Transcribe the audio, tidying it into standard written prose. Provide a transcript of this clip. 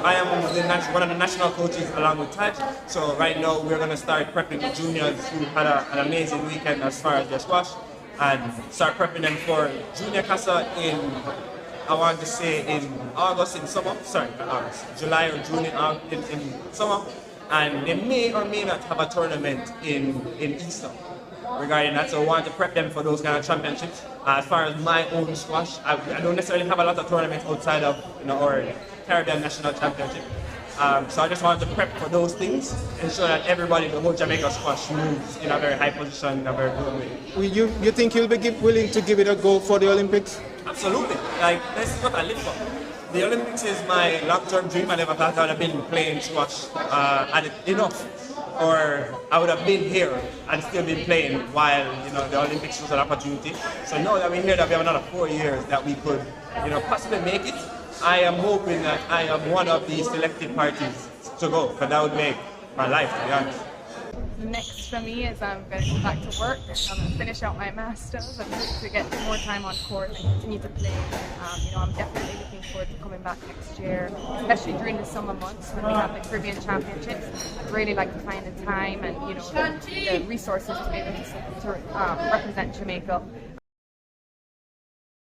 I am one of the national coaches along with Taj. So right now we're going to start prepping the juniors who had an amazing weekend as far as their squash, and start prepping them for Junior Casa in, I want to say in August, in summer, sorry, not August, July or June in summer. And they may or may not have a tournament in Easter regarding that, so I want to prep them for those kind of championships. As far as my own squash, I don't necessarily have a lot of tournaments outside of our Caribbean National Championship. So I just wanted to prep for those things, ensure that everybody, the whole Jamaica squash, moves in a very high position, in a very good way. You think you'll be willing to give it a go for the Olympics? Absolutely. Like, this is what I live for. The Olympics is my long-term dream. I never thought I would have been playing squash enough, or I would have been here and still been playing while the Olympics was an opportunity. So now that we're here, that we have another 4 years that we could possibly make it, I am hoping that I am one of the selected parties to go, because that would make my life, to be honest. Next for me is I'm going to go back to work. I'm going to finish out my masters and hope to get more time on court and continue to play. I'm definitely looking forward to coming back next year, especially during the summer months when we have the Caribbean Championships. I'd really like to find the time and the resources to be able to represent Jamaica